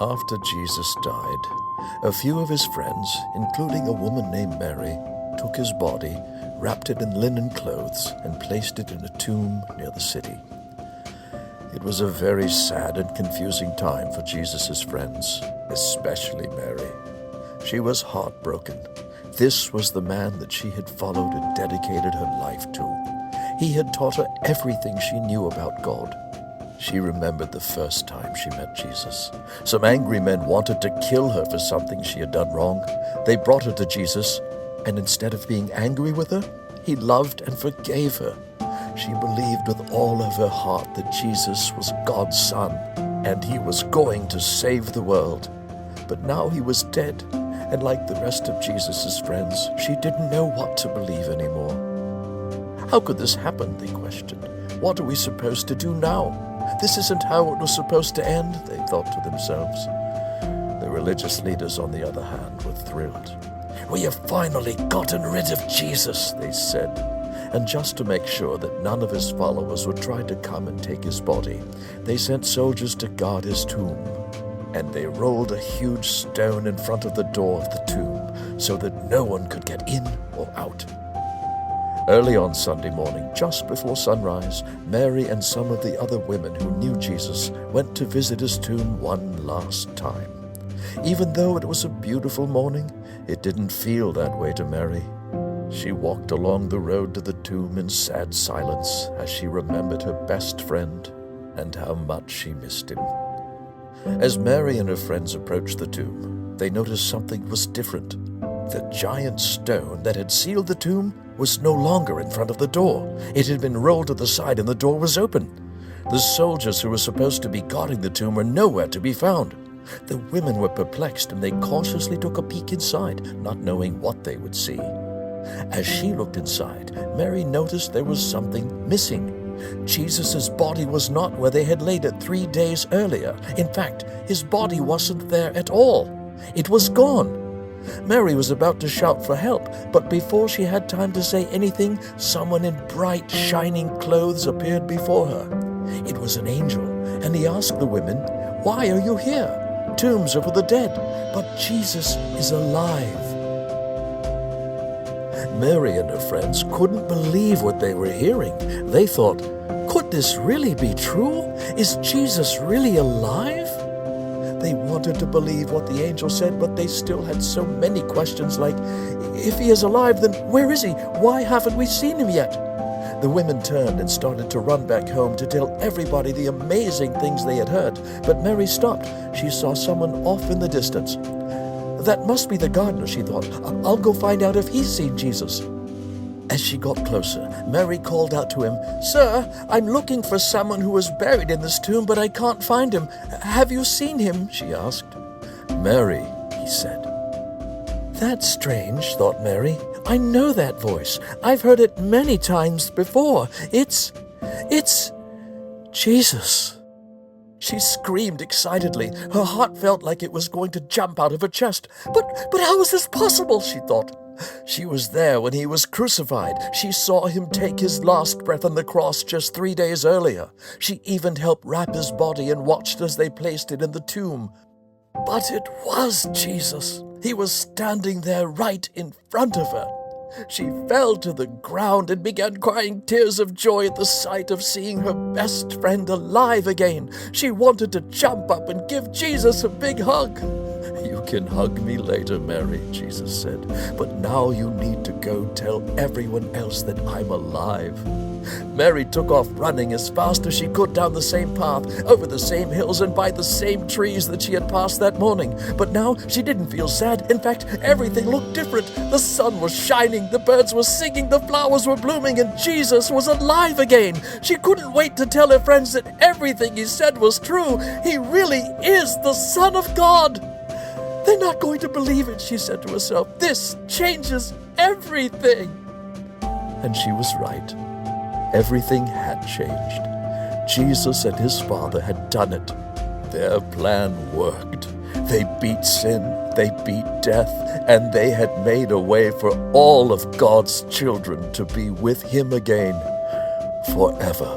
After Jesus died, a few of his friends, including a woman named Mary, took his body, wrapped it in linen clothes, and placed it in a tomb near the city. It was a very sad and confusing time for Jesus' friends, especially Mary. She was heartbroken. This was the man that she had followed and dedicated her life to. He had taught her everything she knew about God. She remembered the first time she met Jesus. Some angry men wanted to kill her for something she had done wrong. They brought her to Jesus, and instead of being angry with her, he loved and forgave her. She believed with all of her heart that Jesus was God's Son, and he was going to save the world. But now he was dead, and like the rest of Jesus' friends, she didn't know what to believe anymore. How could this happen, they questioned. What are we supposed to do now? This isn't how it was supposed to end, they thought to themselves. The religious leaders, on the other hand, were thrilled. We have finally gotten rid of Jesus, they said. And just to make sure that none of his followers would try to come and take his body, they sent soldiers to guard his tomb. And they rolled a huge stone in front of the door of the tomb so that no one could get in or out. Early on Sunday morning, just before sunrise, Mary and some of the other women who knew Jesus went to visit his tomb one last time. Even though it was a beautiful morning, it didn't feel that way to Mary. She walked along the road to the tomb in sad silence as she remembered her best friend and how much she missed him. As Mary and her friends approached the tomb, they noticed something was different. The giant stone that had sealed the tomb was no longer in front of the door. It had been rolled to the side and the door was open. The soldiers who were supposed to be guarding the tomb were nowhere to be found. The women were perplexed and they cautiously took a peek inside, not knowing what they would see. As she looked inside, Mary noticed there was something missing. Jesus' body was not where they had laid it 3 days earlier. In fact, his body wasn't there at all. It was gone. Mary was about to shout for help, but before she had time to say anything, someone in bright, shining clothes appeared before her. It was an angel, and he asked the women, "Why are you here? Tombs are for the dead, but Jesus is alive." Mary and her friends couldn't believe what they were hearing. They thought, could this really be true? Is Jesus really alive? They wanted to believe what the angel said, but they still had so many questions like, if he is alive, then where is he? Why haven't we seen him yet? The women turned and started to run back home to tell everybody the amazing things they had heard. But Mary stopped. She saw someone off in the distance. That must be the gardener, she thought. I'll go find out if he's seen Jesus. As she got closer, Mary called out to him, "Sir, I'm looking for someone who was buried in this tomb, but I can't find him. Have you seen him?" she asked. "Mary," he said. That's strange, thought Mary. I know that voice. I've heard it many times before. It's Jesus. She screamed excitedly. Her heart felt like it was going to jump out of her chest. But how is this possible, she thought. She was there when he was crucified. She saw him take his last breath on the cross just 3 days earlier. She even helped wrap his body and watched as they placed it in the tomb. But it was Jesus. He was standing there right in front of her. She fell to the ground and began crying tears of joy at the sight of seeing her best friend alive again. She wanted to jump up and give Jesus a big hug. "You can hug me later, Mary," Jesus said, "but now you need to go tell everyone else that I'm alive." Mary took off running as fast as she could down the same path, over the same hills and by the same trees that she had passed that morning. But now she didn't feel sad. In fact, everything looked different. The sun was shining, the birds were singing, the flowers were blooming, and Jesus was alive again. She couldn't wait to tell her friends that everything he said was true. He really is the Son of God. They're not going to believe it, she said to herself. This changes everything. And she was right. Everything had changed. Jesus and his Father had done it. Their plan worked. They beat sin, they beat death, and they had made a way for all of God's children to be with him again forever.